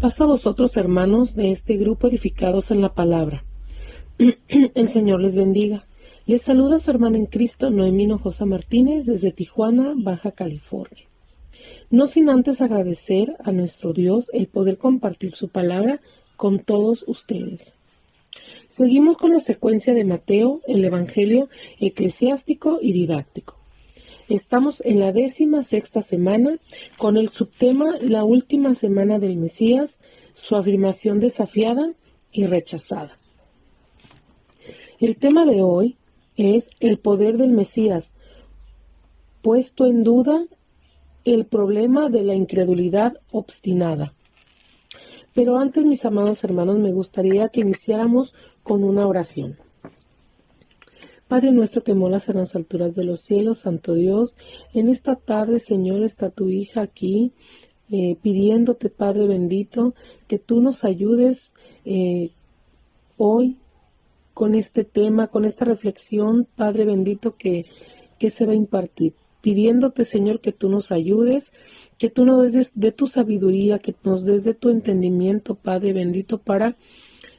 Paz a vosotros, hermanos de este grupo edificados en la palabra. El Señor les bendiga. Les saluda su hermana en Cristo, Noemí Hinojosa Martínez, desde Tijuana, Baja California. No sin antes agradecer a nuestro Dios el poder compartir su palabra con todos ustedes. Seguimos con la secuencia de Mateo, el Evangelio eclesiástico y didáctico. Estamos en la 16ª semana con el subtema La última semana del Mesías, su afirmación desafiada y rechazada. El tema de hoy es el poder del Mesías, puesto en duda el problema de la incredulidad obstinada. Pero antes, mis amados hermanos, me gustaría que iniciáramos con una oración. Padre nuestro que moras en las alturas de los cielos, Santo Dios, en esta tarde, Señor, está tu hija aquí, pidiéndote, Padre bendito, que tú nos ayudes hoy con este tema, con esta reflexión, Padre bendito, que se va a impartir. Pidiéndote, Señor, que tú nos ayudes, que tú nos des de tu sabiduría, que nos des de tu entendimiento, Padre bendito, para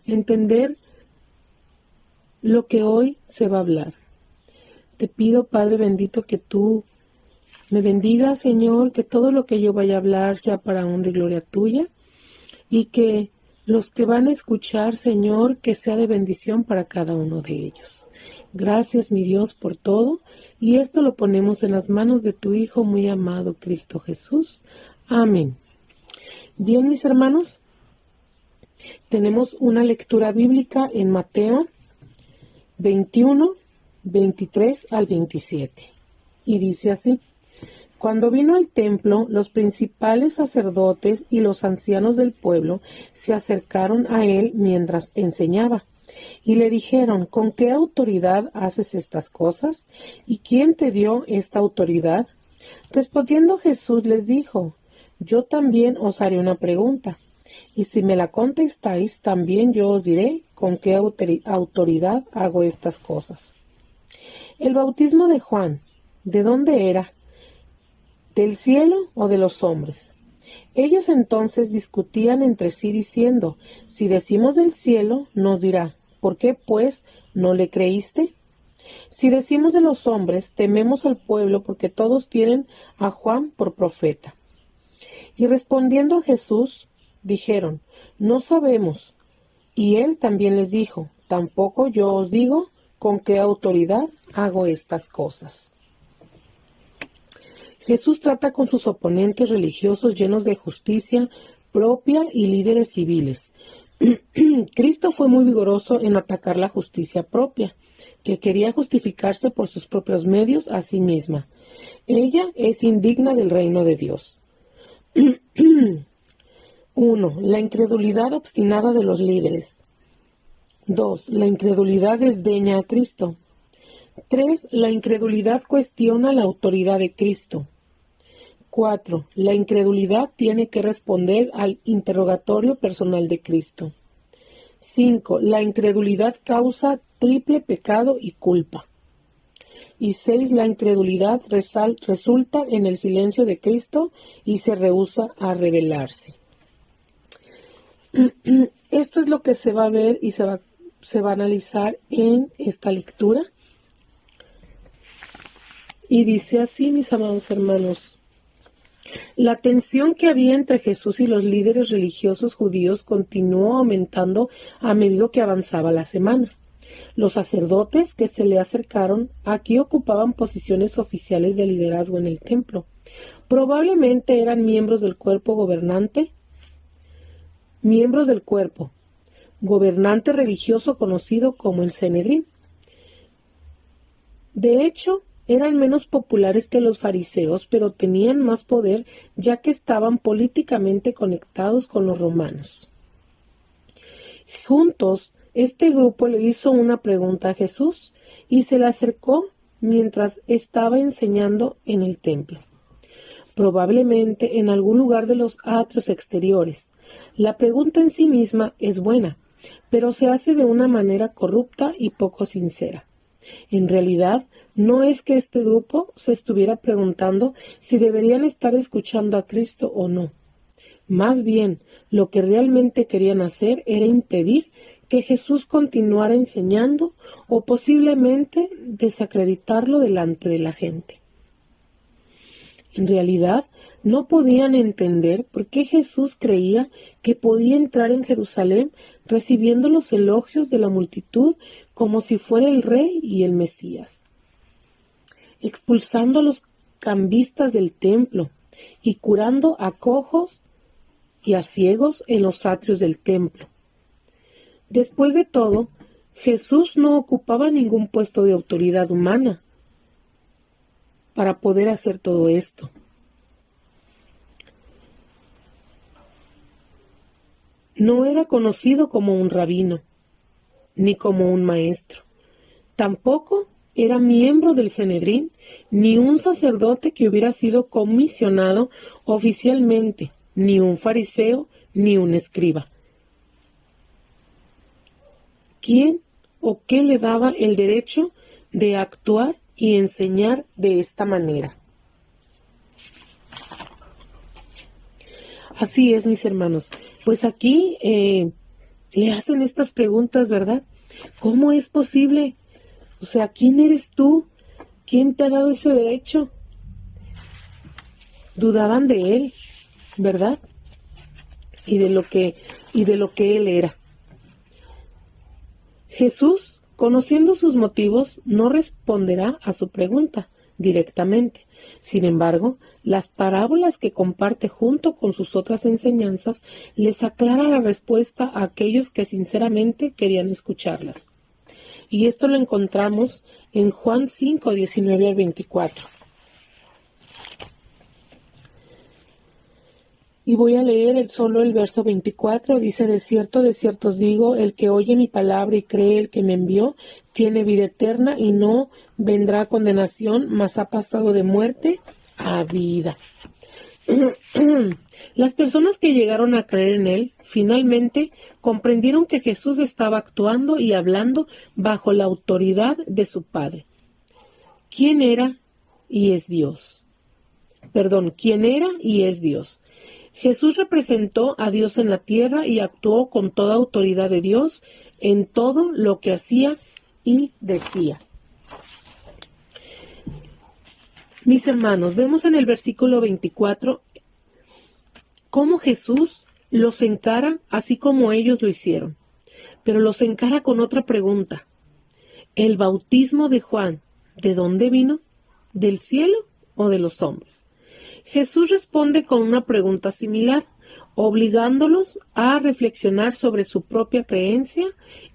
entender lo que hoy se va a hablar. Te pido, Padre bendito, que tú me bendigas, Señor, que todo lo que yo vaya a hablar sea para honra y gloria tuya, y que los que van a escuchar, Señor, que sea de bendición para cada uno de ellos. Gracias, mi Dios, por todo, y esto lo ponemos en las manos de tu Hijo muy amado, Cristo Jesús. Amén. Bien, mis hermanos, tenemos una lectura bíblica en Mateo 21, 23 al 27. Y dice así: Cuando vino al templo, los principales sacerdotes y los ancianos del pueblo se acercaron a él mientras enseñaba, y le dijeron: ¿Con qué autoridad haces estas cosas? ¿Y quién te dio esta autoridad? Respondiendo Jesús les dijo: Yo también os haré una pregunta, y si me la contestáis, también yo os diré con qué autoridad hago estas cosas. El bautismo de Juan, ¿de dónde era? ¿Del cielo o de los hombres? Ellos entonces discutían entre sí diciendo: Si decimos del cielo, nos dirá: ¿por qué pues no le creíste? Si decimos de los hombres, tememos al pueblo porque todos tienen a Juan por profeta. Y respondiendo a Jesús, dijeron: No sabemos. Y él también les dijo: Tampoco yo os digo con qué autoridad hago estas cosas. Jesús trata con sus oponentes religiosos llenos de justicia propia y líderes civiles. Cristo fue muy vigoroso en atacar la justicia propia, que quería justificarse por sus propios medios a sí misma. Ella es indigna del reino de Dios. 1. La incredulidad obstinada de los líderes. 2. La incredulidad desdeña a Cristo. 3. La incredulidad cuestiona la autoridad de Cristo. 4. La incredulidad tiene que responder al interrogatorio personal de Cristo. 5. La incredulidad causa triple pecado y culpa. Y 6. La incredulidad resulta en el silencio de Cristo y se rehúsa a revelarse. Esto es lo que se va a ver y se va a analizar en esta lectura. Y dice así, mis amados hermanos: La tensión que había entre Jesús y los líderes religiosos judíos continuó aumentando a medida que avanzaba la semana. Los sacerdotes que se le acercaron aquí ocupaban posiciones oficiales de liderazgo en el templo. Probablemente eran miembros del cuerpo gobernante religioso conocido como el Sanedrín. De hecho, eran menos populares que los fariseos, pero tenían más poder ya que estaban políticamente conectados con los romanos. Juntos, este grupo le hizo una pregunta a Jesús y se le acercó mientras estaba enseñando en el templo, probablemente en algún lugar de los atrios exteriores. La pregunta en sí misma es buena, pero se hace de una manera corrupta y poco sincera. En realidad, no es que este grupo se estuviera preguntando si deberían estar escuchando a Cristo o no. Más bien, lo que realmente querían hacer era impedir que Jesús continuara enseñando o posiblemente desacreditarlo delante de la gente. En realidad, no podían entender por qué Jesús creía que podía entrar en Jerusalén recibiendo los elogios de la multitud como si fuera el Rey y el Mesías, expulsando a los cambistas del templo y curando a cojos y a ciegos en los atrios del templo. Después de todo, Jesús no ocupaba ningún puesto de autoridad humana para poder hacer todo esto. No era conocido como un rabino, ni como un maestro. Tampoco era miembro del Sanedrín, ni un sacerdote que hubiera sido comisionado oficialmente, ni un fariseo, ni un escriba. ¿Quién o qué le daba el derecho de actuar y enseñar de esta manera? Así es, mis hermanos. Pues aquí le hacen estas preguntas, ¿verdad? ¿Cómo es posible? O sea, ¿quién eres tú? ¿Quién te ha dado ese derecho? Dudaban de él, ¿verdad? Y de lo que él era. Jesús, conociendo sus motivos, no responderá a su pregunta directamente. Sin embargo, las parábolas que comparte junto con sus otras enseñanzas les aclara la respuesta a aquellos que sinceramente querían escucharlas. Y esto lo encontramos en Juan 5, 19 al 24. Y voy a leer solo el verso 24, dice: de cierto os digo, el que oye mi palabra y cree el que me envió, tiene vida eterna y no vendrá a condenación, mas ha pasado de muerte a vida. Las personas que llegaron a creer en él, finalmente comprendieron que Jesús estaba actuando y hablando bajo la autoridad de su Padre. ¿Quién era y es Dios? Jesús representó a Dios en la tierra y actuó con toda autoridad de Dios en todo lo que hacía y decía. Mis hermanos, vemos en el versículo 24 cómo Jesús los encara así como ellos lo hicieron, pero los encara con otra pregunta. ¿El bautismo de Juan, de dónde vino? ¿Del cielo o de los hombres? Jesús responde con una pregunta similar, obligándolos a reflexionar sobre su propia creencia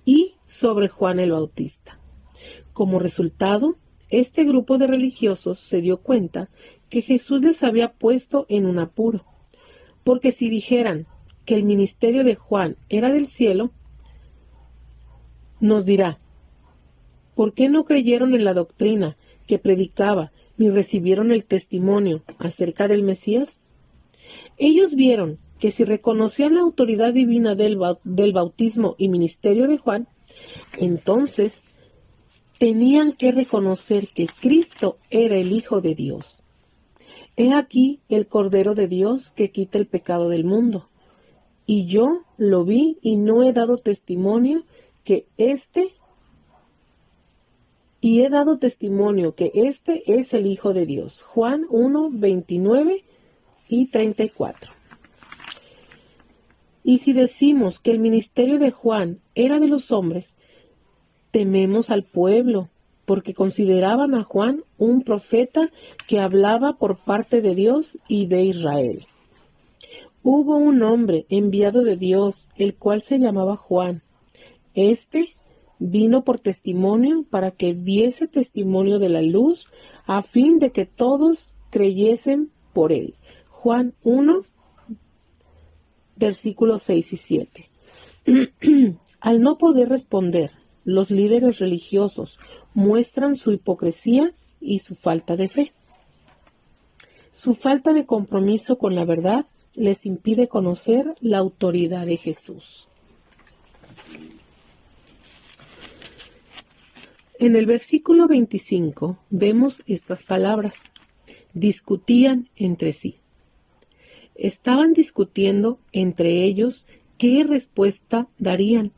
y sobre Juan el Bautista. Como resultado, este grupo de religiosos se dio cuenta que Jesús les había puesto en un apuro, porque si dijeran que el ministerio de Juan era del cielo, nos dirá: ¿por qué no creyeron en la doctrina que predicaba ni recibieron el testimonio acerca del Mesías? Ellos vieron que si reconocían la autoridad divina del bautismo y ministerio de Juan, entonces tenían que reconocer que Cristo era el Hijo de Dios. He aquí el Cordero de Dios que quita el pecado del mundo. Y yo lo vi y no he dado testimonio que este es el Hijo de Dios. Juan 1, 29 y 34. Y si decimos que el ministerio de Juan era de los hombres, tememos al pueblo, porque consideraban a Juan un profeta que hablaba por parte de Dios y de Israel. Hubo un hombre enviado de Dios, el cual se llamaba Juan. Este vino por testimonio para que diese testimonio de la luz, a fin de que todos creyesen por él. Juan 1, versículos 6 y 7. Al no poder responder, los líderes religiosos muestran su hipocresía y su falta de fe. Su falta de compromiso con la verdad les impide conocer la autoridad de Jesús. En el versículo 25 vemos estas palabras: discutían entre sí. Estaban discutiendo entre ellos qué respuesta darían.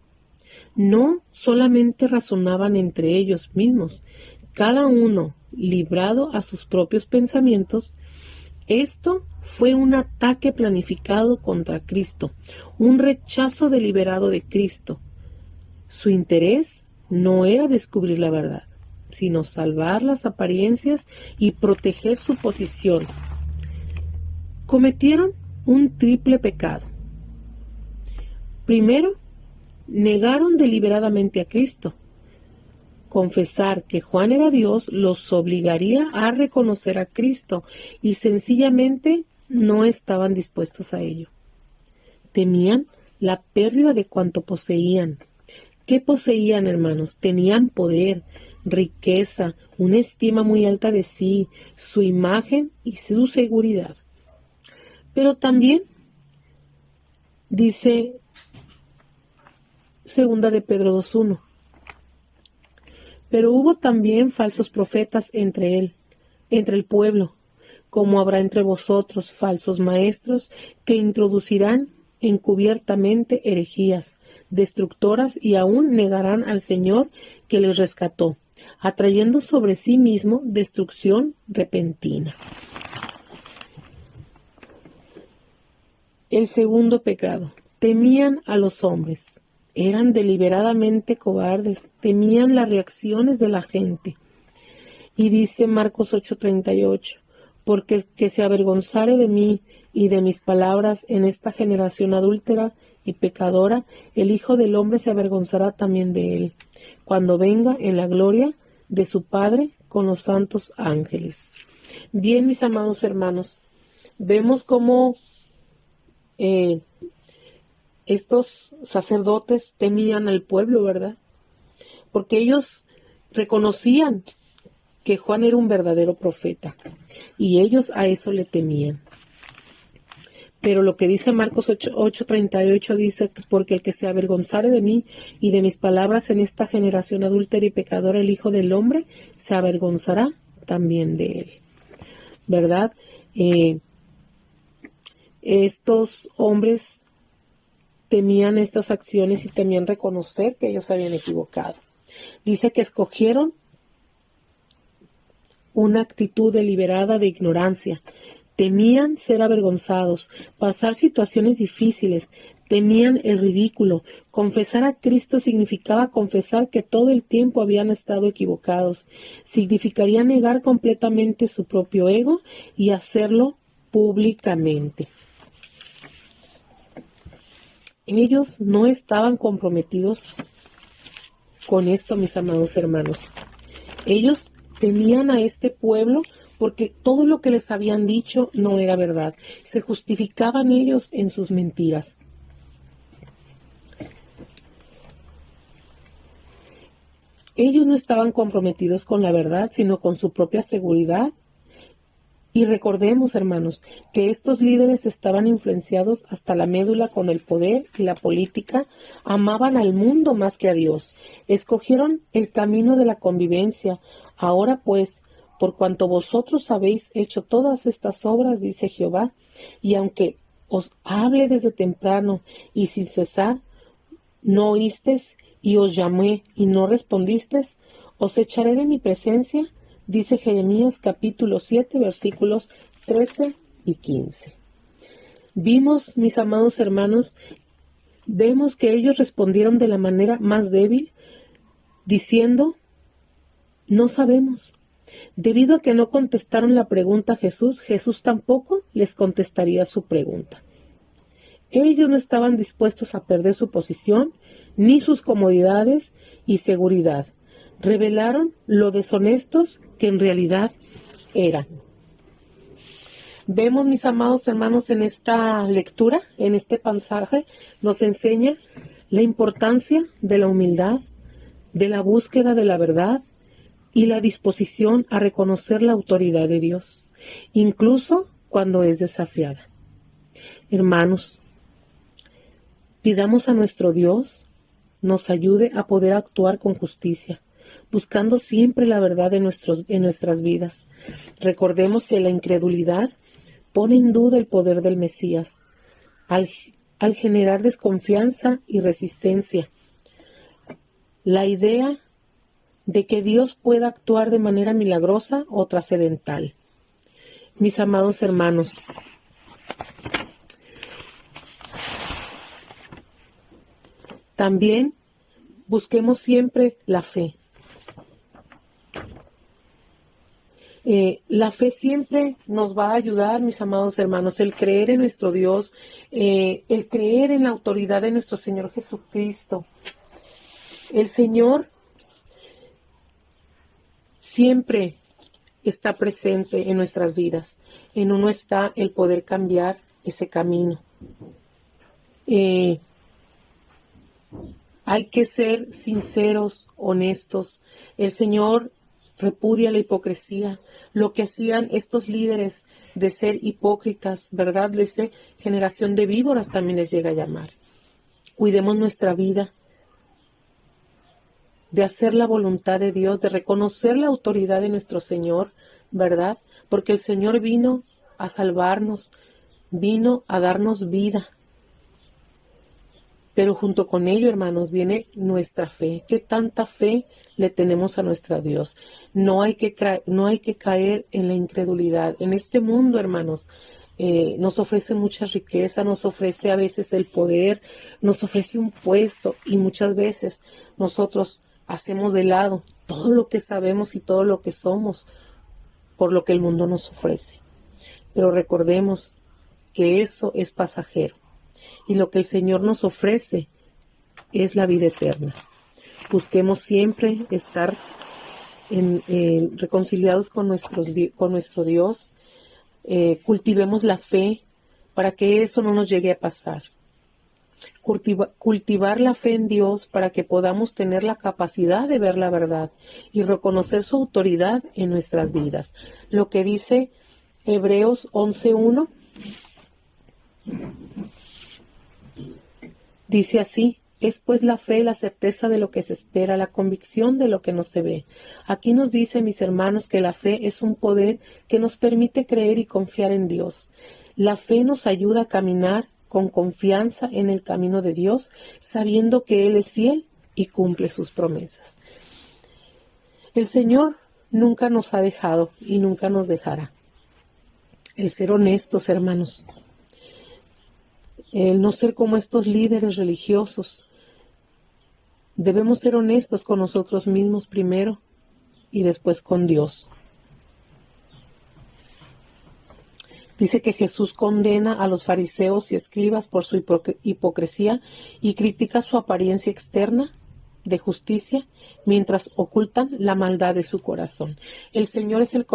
No solamente razonaban entre ellos mismos, cada uno librado a sus propios pensamientos. Esto fue un ataque planificado contra Cristo, un rechazo deliberado de Cristo. Su interés no era descubrir la verdad, sino salvar las apariencias y proteger su posición. Cometieron un triple pecado. Primero, negaron deliberadamente a Cristo. Confesar que Juan era Dios los obligaría a reconocer a Cristo y sencillamente no estaban dispuestos a ello. Temían la pérdida de cuanto poseían. ¿Qué poseían, hermanos? Tenían poder, riqueza, una estima muy alta de sí, su imagen y su seguridad. Pero también dice 2 de Pedro 2:1. Pero hubo también falsos profetas entre el pueblo, como habrá entre vosotros falsos maestros que introducirán encubiertamente herejías destructoras y aún negarán al Señor que les rescató, atrayendo sobre sí mismo destrucción repentina. El segundo pecado. Temían a los hombres. Eran deliberadamente cobardes, temían las reacciones de la gente. Y dice Marcos 8:38, porque el que se avergonzare de mí y de mis palabras en esta generación adúltera y pecadora, el Hijo del Hombre se avergonzará también de él, cuando venga en la gloria de su Padre con los santos ángeles. Bien, mis amados hermanos, vemos cómo estos sacerdotes temían al pueblo, ¿verdad? Porque ellos reconocían que Juan era un verdadero profeta y ellos a eso le temían. Pero lo que dice Marcos 8:38 dice, porque el que se avergonzare de mí y de mis palabras en esta generación adúltera y pecadora, el Hijo del Hombre se avergonzará también de él, ¿verdad? Estos hombres temían estas acciones y temían reconocer que ellos habían equivocado. Dice que escogieron una actitud deliberada de ignorancia. Temían ser avergonzados, pasar situaciones difíciles, temían el ridículo. Confesar a Cristo significaba confesar que todo el tiempo habían estado equivocados. Significaría negar completamente su propio ego y hacerlo públicamente. Ellos no estaban comprometidos con esto, mis amados hermanos. Ellos temían a este pueblo porque todo lo que les habían dicho no era verdad. Se justificaban ellos en sus mentiras. Ellos no estaban comprometidos con la verdad, sino con su propia seguridad. Y recordemos, hermanos, que estos líderes estaban influenciados hasta la médula con el poder y la política, amaban al mundo más que a Dios, escogieron el camino de la convivencia. Ahora pues, por cuanto vosotros habéis hecho todas estas obras, dice Jehová, y aunque os hable desde temprano y sin cesar, no oísteis, y os llamé y no respondisteis, os echaré de mi presencia, dice Jeremías capítulo 7, versículos 13 y 15. Vimos, mis amados hermanos, vemos que ellos respondieron de la manera más débil, diciendo, no sabemos. Debido a que no contestaron la pregunta a Jesús, Jesús tampoco les contestaría su pregunta. Ellos no estaban dispuestos a perder su posición, ni sus comodidades y seguridad. Revelaron lo deshonestos que en realidad eran. Vemos, mis amados hermanos, en esta lectura, en este pasaje, nos enseña la importancia de la humildad, de la búsqueda de la verdad y la disposición a reconocer la autoridad de Dios, incluso cuando es desafiada. Hermanos, pidamos a nuestro Dios nos ayude a poder actuar con justicia, buscando siempre la verdad en nuestras vidas. Recordemos que la incredulidad pone en duda el poder del Mesías, al generar desconfianza y resistencia. La idea de que Dios pueda actuar de manera milagrosa o trascendental. Mis amados hermanos, también busquemos siempre la fe. La fe siempre nos va a ayudar, mis amados hermanos, el creer en nuestro Dios, el creer en la autoridad de nuestro Señor Jesucristo. El Señor siempre está presente en nuestras vidas. En uno está el poder cambiar ese camino. Hay que ser sinceros, honestos. El Señor repudia la hipocresía. Lo que hacían estos líderes de ser hipócritas, ¿verdad? De generación de víboras también les llega a llamar. Cuidemos nuestra vida, de hacer la voluntad de Dios, de reconocer la autoridad de nuestro Señor, ¿verdad? Porque el Señor vino a salvarnos, vino a darnos vida. Pero junto con ello, hermanos, viene nuestra fe. ¿Qué tanta fe le tenemos a nuestro Dios? No hay que caer en la incredulidad. En este mundo, hermanos, nos ofrece mucha riqueza, nos ofrece a veces el poder, nos ofrece un puesto y muchas veces nosotros hacemos de lado todo lo que sabemos y todo lo que somos por lo que el mundo nos ofrece. Pero recordemos que eso es pasajero. Y lo que el Señor nos ofrece es la vida eterna. Busquemos siempre estar reconciliados con nuestro Dios. Cultivemos la fe para que eso no nos llegue a pasar. Cultivar la fe en Dios para que podamos tener la capacidad de ver la verdad y reconocer su autoridad en nuestras vidas. Lo que dice Hebreos 11:1. Dice así: es pues la fe, la certeza de lo que se espera, la convicción de lo que no se ve. Aquí nos dice, mis hermanos, que la fe es un poder que nos permite creer y confiar en Dios. La fe nos ayuda a caminar con confianza en el camino de Dios, sabiendo que Él es fiel y cumple sus promesas. El Señor nunca nos ha dejado y nunca nos dejará. El ser honestos, hermanos. El no ser como estos líderes religiosos. Debemos ser honestos con nosotros mismos primero y después con Dios. Dice que Jesús condena a los fariseos y escribas por su hipocresía y critica su apariencia externa de justicia mientras ocultan la maldad de su corazón. El Señor es el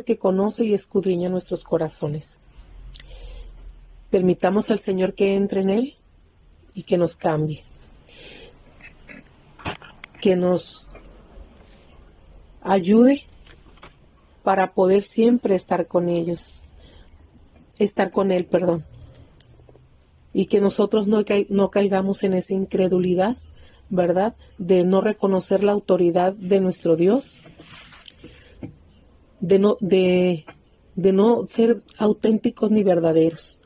que conoce y escudriña nuestros corazones. Permitamos al Señor que entre en él y que nos cambie, que nos ayude para poder siempre estar con él, y que nosotros no caigamos en esa incredulidad, ¿verdad?, de no reconocer la autoridad de nuestro Dios, de no ser auténticos ni verdaderos.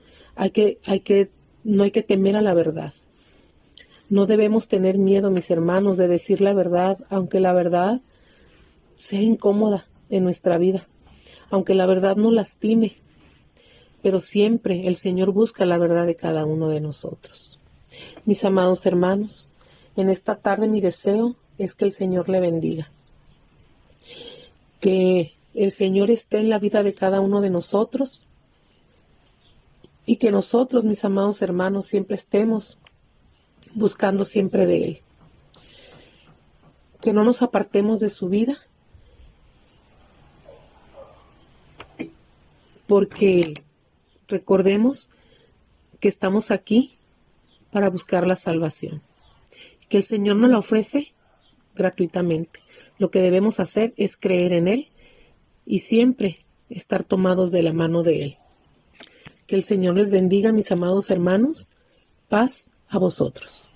No hay que temer a la verdad. No debemos tener miedo, mis hermanos, de decir la verdad, aunque la verdad sea incómoda en nuestra vida, aunque la verdad nos lastime, pero siempre el Señor busca la verdad de cada uno de nosotros. Mis amados hermanos, en esta tarde mi deseo es que el Señor le bendiga, que el Señor esté en la vida de cada uno de nosotros, y que nosotros, mis amados hermanos, siempre estemos buscando siempre de Él. Que no nos apartemos de su vida, porque recordemos que estamos aquí para buscar la salvación. Que el Señor nos la ofrece gratuitamente. Lo que debemos hacer es creer en Él y siempre estar tomados de la mano de Él. Que el Señor les bendiga, mis amados hermanos. Paz a vosotros.